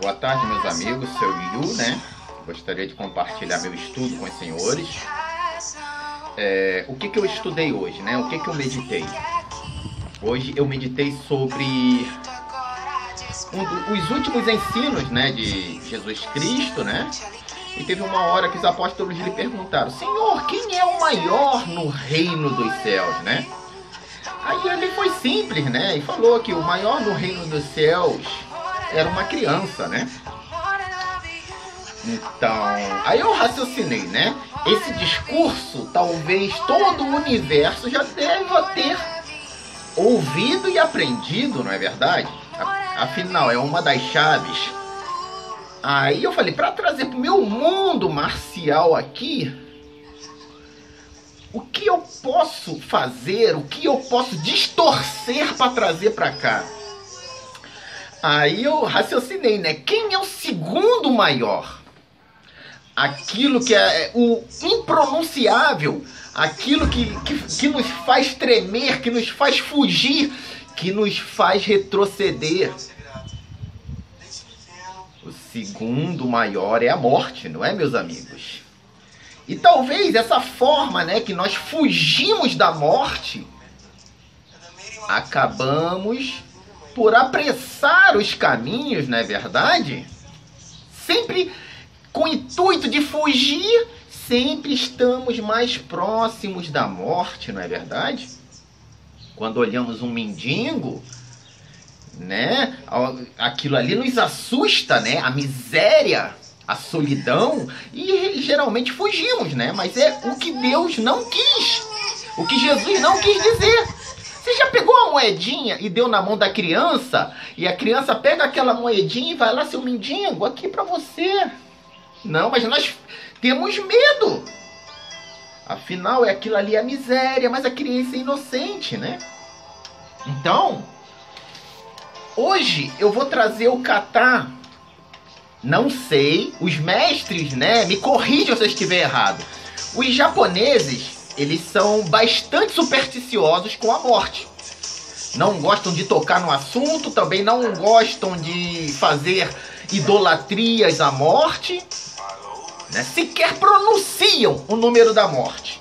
Boa tarde, meus amigos, sou Yu, né? Gostaria de compartilhar meu estudo com os senhores. O que eu estudei hoje, né? O que eu meditei? Hoje eu meditei sobre os últimos ensinos, né, de Jesus Cristo, né? E teve uma hora que os apóstolos lhe perguntaram: Senhor, quem é o maior no reino dos céus, né? Aí ele foi simples, né? E falou que o maior no reino dos céus era uma criança, né? Então, aí eu raciocinei, né? Esse discurso, talvez todo o universo já deva ter ouvido e aprendido, não é verdade? Afinal, é uma das chaves. Aí eu falei, para trazer para o meu mundo marcial aqui, o que eu posso fazer, o que eu posso distorcer para trazer para cá? Aí eu raciocinei, né? Quem é o segundo maior? Aquilo que é o impronunciável, aquilo que nos faz tremer, que nos faz fugir, que nos faz retroceder. O segundo maior é a morte, não é, meus amigos? E talvez essa forma, né, que nós fugimos da morte, acabamos por apressar os caminhos, não é verdade? Sempre com o intuito de fugir, sempre estamos mais próximos da morte, não é verdade? Quando olhamos um mendigo, né, aquilo ali nos assusta, né? A miséria, a solidão, e geralmente fugimos, né? Mas é o que Deus não quis, o que Jesus não quis dizer. Você já pegou a moedinha e deu na mão da criança, e a criança pega aquela moedinha e vai lá, seu mendigo, aqui pra você. Não, mas nós temos medo. Afinal, aquilo ali é a miséria, mas a criança é inocente, né? Então, hoje eu vou trazer o kata. Não sei, os mestres, né, me corrijam se eu estiver errado. Os japoneses, eles são bastante supersticiosos com a morte. Não gostam de tocar no assunto, também não gostam de fazer idolatrias à morte, né? Sequer pronunciam o número da morte.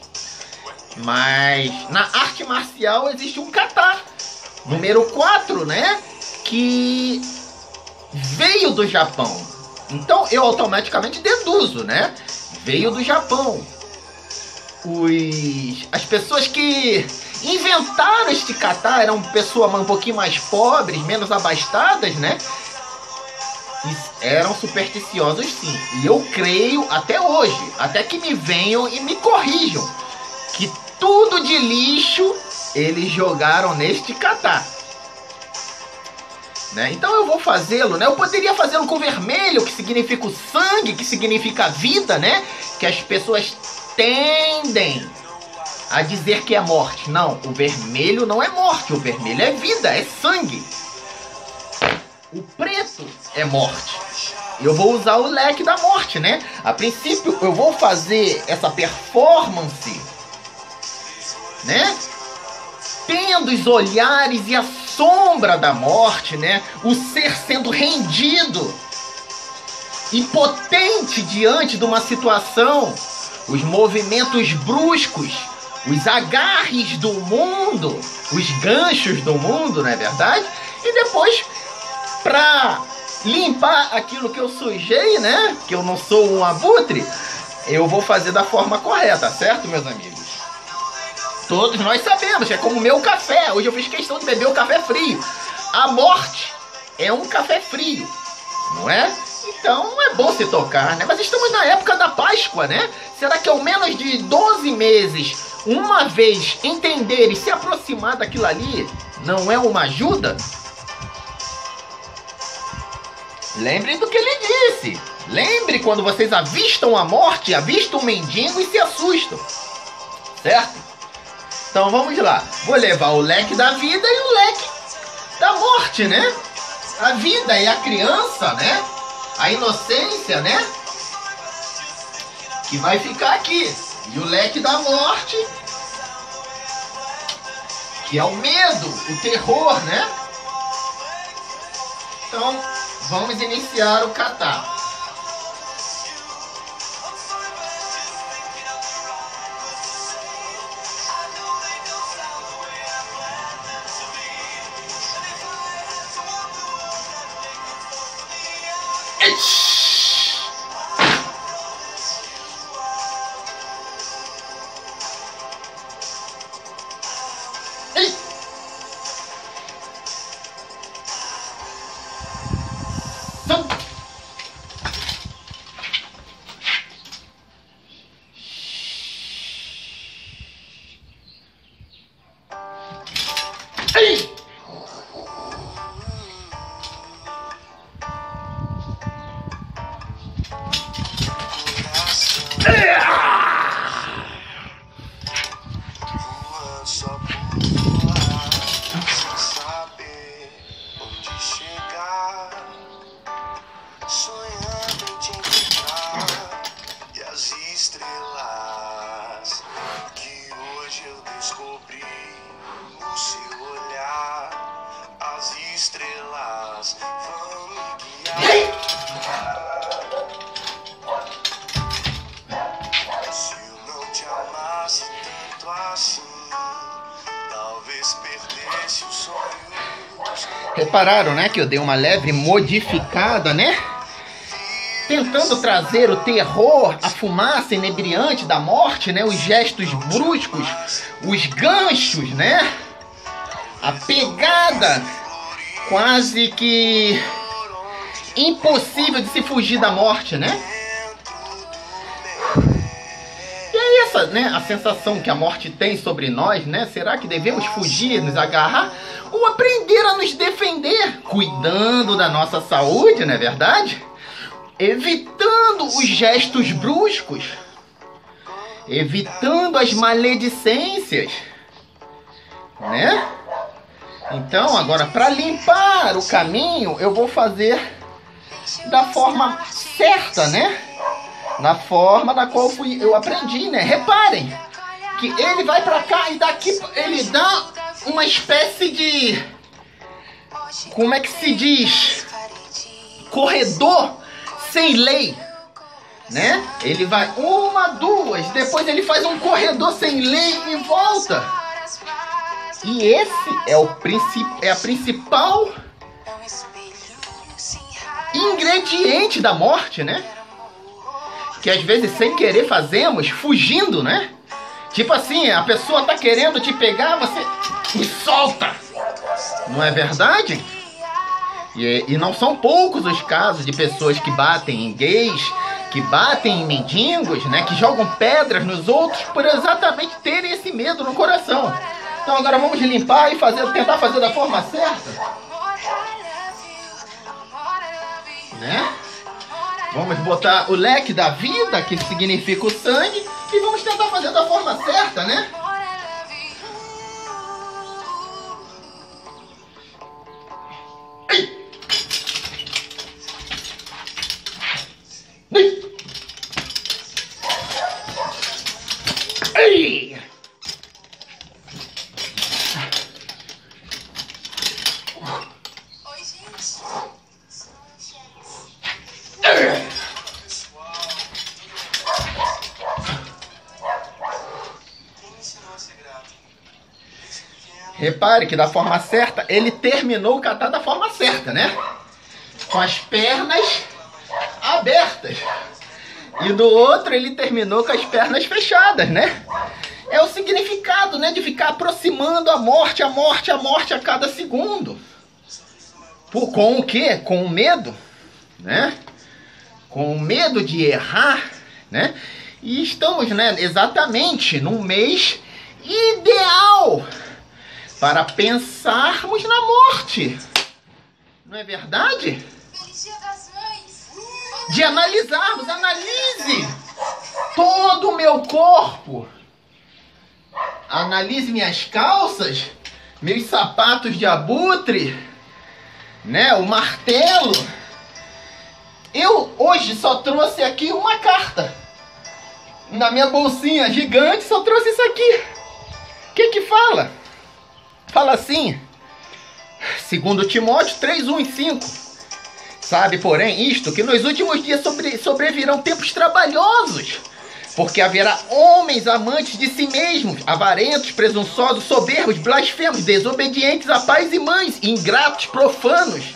Mas na arte marcial existe um kata, número 4, né? Que veio do Japão. Então eu automaticamente deduzo, né? Veio do Japão. As pessoas que inventaram este kata eram pessoas um pouquinho mais pobres, menos abastadas, né? E eram supersticiosos, sim. E eu creio até hoje, até que me venham e me corrijam, que tudo de lixo eles jogaram neste kata, né? Então eu vou fazê-lo, né? Eu poderia fazê-lo com vermelho, que significa o sangue, que significa a vida, né? Que as pessoas tendem a dizer que é morte. Não, o vermelho não é morte, o vermelho é vida, é sangue. O preto é morte. Eu vou usar o leque da morte, né? A princípio eu vou fazer essa performance, né? Tendo os olhares e a sombra da morte, né? O ser sendo rendido, impotente diante de uma situação, os movimentos bruscos, os agarres do mundo, os ganchos do mundo, não é verdade? E depois, para limpar aquilo que eu sujei, né? Que eu não sou um abutre, eu vou fazer da forma correta, certo, meus amigos? Todos nós sabemos, é como o meu café. Hoje eu fiz questão de beber o café frio. A morte é um café frio, não é? Então é bom se tocar, né? Mas estamos na época da Páscoa, né? Será que ao menos de 12 meses, uma vez entender e se aproximar daquilo ali, não é uma ajuda? Lembre do que ele disse. Lembre quando vocês avistam a morte, avistam o mendigo e se assustam. Certo? Então vamos lá. Vou levar o leque da vida e o leque da morte, né? A vida é a criança, né? A inocência, né? Que vai ficar aqui. E o leque da morte, que é o medo, o terror, né? Então, vamos iniciar o kata. Repararam, né, que eu dei uma leve modificada, né? Tentando trazer o terror, a fumaça inebriante da morte, né? Os gestos bruscos, os ganchos, né? A pegada quase que impossível de se fugir da morte, né? E é essa, né, a sensação que a morte tem sobre nós, né? Será que devemos fugir, nos agarrar? Ou aprender a nos defender, cuidando da nossa saúde, não é verdade? Evitando os gestos bruscos, evitando as maledicências, né? Então, agora, para limpar o caminho, eu vou fazer da forma certa, né? Na forma da qual eu aprendi, né? Reparem que ele vai para cá e daqui ele dá uma espécie de, como é que se diz, corredor sem lei, né? Ele vai uma, duas, depois ele faz um corredor sem lei e volta. E esse é a principal ingrediente da morte, né? Que às vezes sem querer fazemos, fugindo, né? Tipo assim, a pessoa tá querendo te pegar, você me solta. Não é verdade? E não são poucos os casos de pessoas que batem em gays, que batem em mendigos, né? Que jogam pedras nos outros por exatamente terem esse medo no coração. Então agora vamos limpar e tentar fazer da forma certa, né? Vamos botar o leque da vida, que significa o sangue, e vamos tentar fazer da forma certa, né? Ei! Ei! Oi, gente. Repare que da forma certa, ele terminou o kata da forma certa, né? Com as pernas abertas. E do outro ele terminou com as pernas fechadas, né? É o significado, né, de ficar aproximando a morte a cada segundo. Com o quê? Com o medo, né? Com o medo de errar, né? E estamos, né, exatamente num mês ideal para pensarmos na morte. Não é verdade? Feliz Dia das Mães. De analisarmos, analise todo o meu corpo. Analise minhas calças, meus sapatos de abutre, né, o martelo. Eu hoje só trouxe aqui uma carta. Na minha bolsinha gigante só trouxe isso aqui. O que fala? Fala assim, segundo Timóteo 3:1 e 5. Sabe, porém, isto, que nos últimos dias sobrevirão tempos trabalhosos, porque haverá homens amantes de si mesmos, avarentos, presunçosos, soberbos, blasfemos, desobedientes a pais e mães, ingratos, profanos,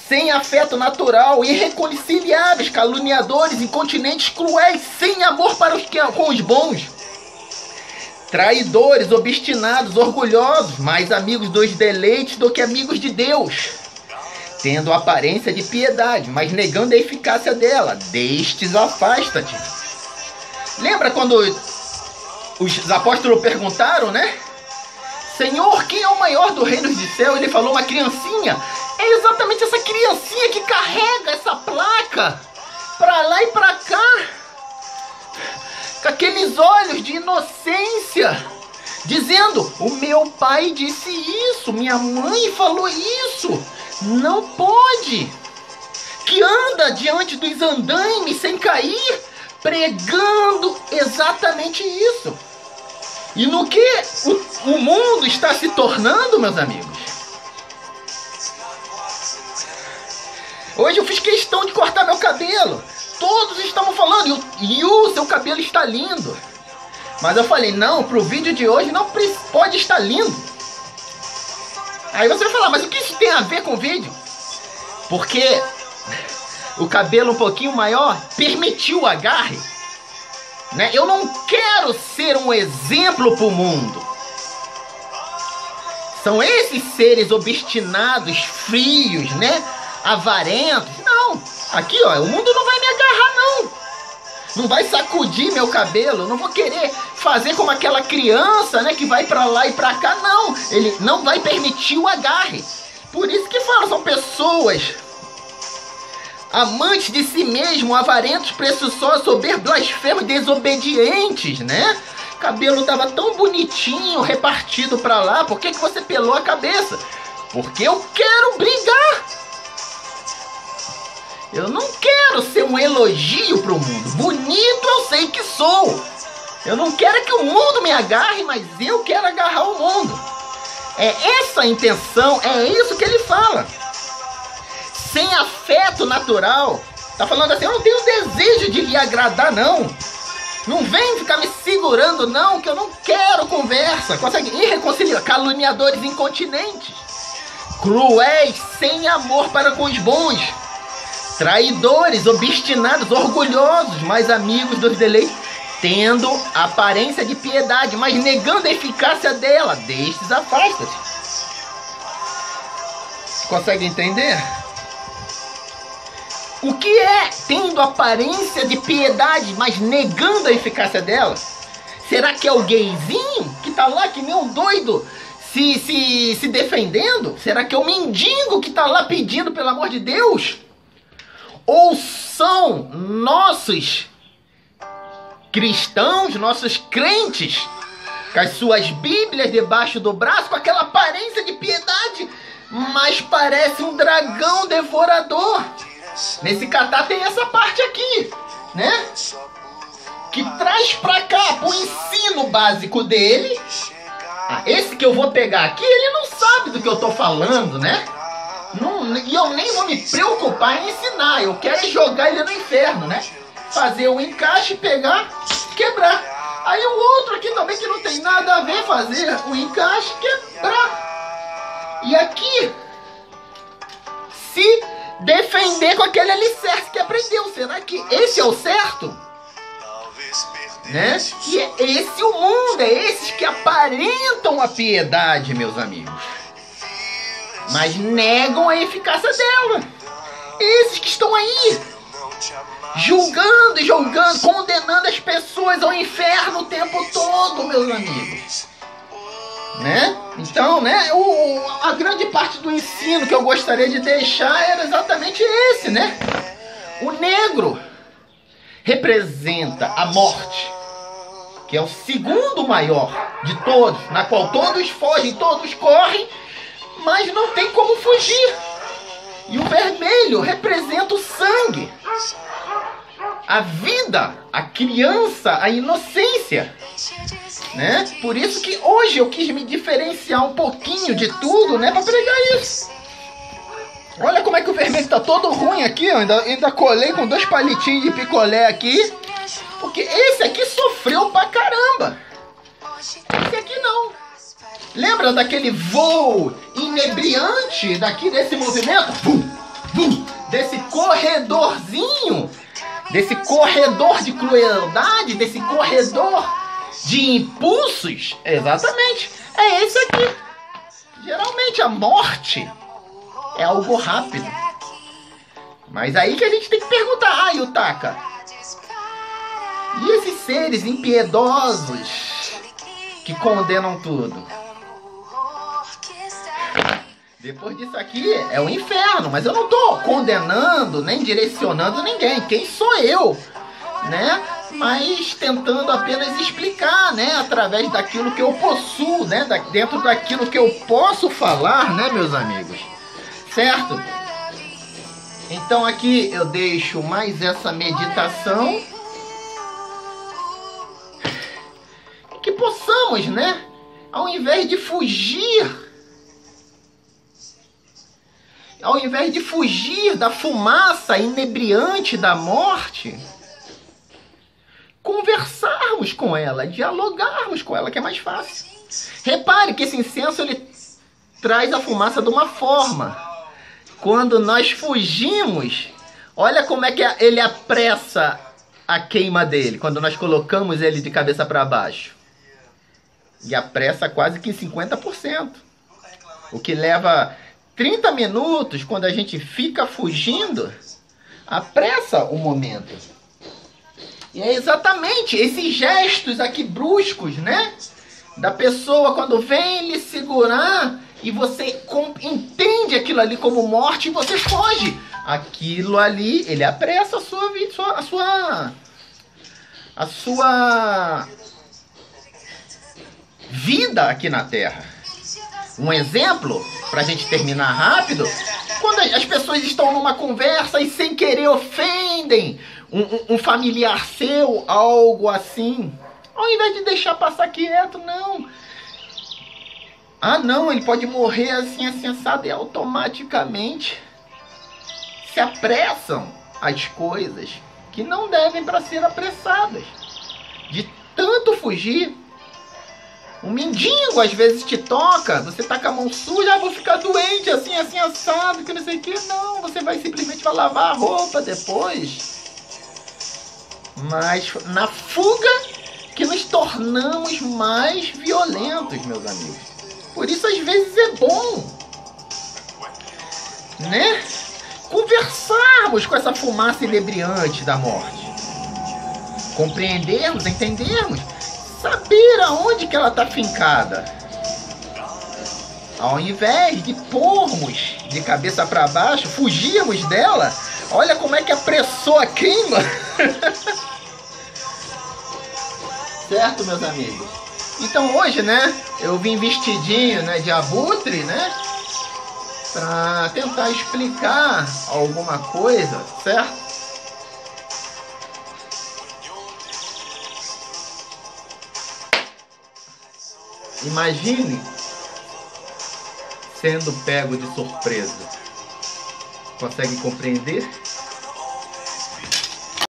sem afeto natural, irreconciliáveis, caluniadores, incontinentes, cruéis, sem amor para com os bons, traidores, obstinados, orgulhosos, mais amigos dos deleites do que amigos de Deus, tendo aparência de piedade, mas negando a eficácia dela. Destes afasta-te. Lembra quando os apóstolos perguntaram, né? Senhor, quem é o maior do reino de céu? Ele falou, uma criancinha. É exatamente essa criancinha que carrega essa placa pra lá e pra cá, com aqueles olhos de inocência, dizendo, o meu pai disse isso, minha mãe falou isso, não pode. Que anda diante dos andaimes sem cair, pregando exatamente isso. E no que o mundo está se tornando, meus amigos? Hoje eu fiz questão de cortar meu cabelo. Todos estavam falando, o seu cabelo está lindo. Mas eu falei, não, pro vídeo de hoje não pode estar lindo. Aí você vai falar, mas o que isso tem a ver com o vídeo? Porque o cabelo um pouquinho maior permitiu o agarre, né? Eu não quero ser um exemplo para o mundo. São esses seres obstinados, frios, né? Avarentos. Não, aqui ó, o mundo não vai me agarrar não. Não vai sacudir meu cabelo. Eu não vou querer fazer como aquela criança, né? Que vai para lá e para cá. Não, ele não vai permitir o agarre. Por isso que fala, são pessoas amantes de si mesmo, avarentos, presunçosos, soberbos, blasfemos, desobedientes, né? O cabelo tava tão bonitinho, repartido pra lá. Por que você pelou a cabeça? Porque eu quero brigar. Eu não quero ser um elogio pro mundo. Bonito eu sei que sou. Eu não quero que o mundo me agarre, mas eu quero agarrar o mundo. É essa a intenção, é isso que ele fala. Sem afeto natural. Tá falando assim, eu não tenho desejo de lhe agradar, não. Não vem ficar me segurando, não, que eu não quero conversa. Consegue irreconciliar, caluniadores incontinentes, cruéis, sem amor para com os bons, traidores, obstinados, orgulhosos, mais amigos dos deleites, tendo aparência de piedade, mas negando a eficácia dela. Destes afasta-te. Consegue entender? O que é tendo aparência de piedade, mas negando a eficácia dela? Será que é o gayzinho que tá lá que nem um doido se defendendo? Será que é o mendigo que tá lá pedindo pelo amor de Deus? Ou são nossos cristãos, nossos crentes, com as suas bíblias debaixo do braço, com aquela aparência de piedade, mas parece um dragão devorador? Nesse catar tem essa parte aqui, né? Que traz pra cá, pro ensino básico dele. Esse que eu vou pegar aqui, ele não sabe do que eu tô falando, né? E eu nem vou me preocupar em ensinar. Eu quero jogar ele no inferno, né? Fazer o encaixe, pegar, quebrar. Aí o outro aqui também que não tem nada a ver, fazer o encaixe, quebrar. E aqui, se defender com aquele alicerce que aprendeu. Será que esse é o certo? Né? Que é esse o mundo, é esses que aparentam a piedade, meus amigos, mas negam a eficácia dela. Esses que estão aí julgando e julgando, condenando as pessoas ao inferno o tempo todo, meus amigos, né? Então, né, a grande parte do ensino que eu gostaria de deixar era exatamente esse, né? O negro representa a morte, que é o segundo maior de todos, na qual todos fogem, todos correm, mas não tem como fugir. E o vermelho representa o sangue, a vida, a criança, a inocência, né? Por isso que hoje eu quis me diferenciar um pouquinho de tudo, né, para pregar isso. Olha como é que o vermelho tá todo ruim aqui, ó. Ainda colei com 2 palitinhos de picolé aqui. Porque esse aqui sofreu pra caramba. Esse aqui não. Lembra daquele voo inebriante daqui desse movimento? Desse corredorzinho. Desse corredor de crueldade. Desse corredor de impulsos. Exatamente. É esse aqui. Geralmente a morte é algo rápido. Mas aí que a gente tem que perguntar, Yutaka, e esses seres impiedosos que condenam tudo? Depois disso aqui é o inferno, mas eu não tô condenando nem direcionando ninguém. Quem sou eu, né? Mas tentando apenas explicar, né? Através daquilo que eu possuo, né? Dentro daquilo que eu posso falar, né, meus amigos? Certo? Então aqui eu deixo mais essa meditação. Que possamos, né? Ao invés de fugir da fumaça inebriante da morte, conversarmos com ela, dialogarmos com ela, que é mais fácil. Repare que esse incenso ele traz a fumaça de uma forma. Quando nós fugimos, olha como é que ele apressa a queima dele, quando nós colocamos ele de cabeça para baixo. E apressa quase que em 50%. O que leva 30 minutos, quando a gente fica fugindo, apressa o momento. E é exatamente esses gestos aqui bruscos, né? Da pessoa quando vem lhe segurar e você entende aquilo ali como morte e você foge. Aquilo ali, ele apressa a sua vida, a sua vida aqui na Terra. Um exemplo, para a gente terminar rápido, quando as pessoas estão numa conversa e sem querer ofendem um familiar seu, algo assim, ao invés de deixar passar quieto, não. Ah, não, ele pode morrer assim, assim, assado, e automaticamente se apressam as coisas que não devem para ser apressadas. De tanto fugir. Um mendigo às vezes te toca, você tá com a mão suja, vou ficar doente, assim, assim, assado, que não sei o que. Não, você vai simplesmente lavar a roupa depois. Mas na fuga que nos tornamos mais violentos, meus amigos. Por isso às vezes é bom, né? Conversarmos com essa fumaça inebriante da morte. Compreendermos, entendermos. Saber aonde que ela está fincada. Ao invés de pormos de cabeça para baixo, fugirmos dela, olha como é que apressou a queima. Certo, meus amigos? Então hoje, né, eu vim vestidinho, né, de abutre, né, para tentar explicar alguma coisa, certo? Imagine sendo pego de surpresa. Consegue compreender?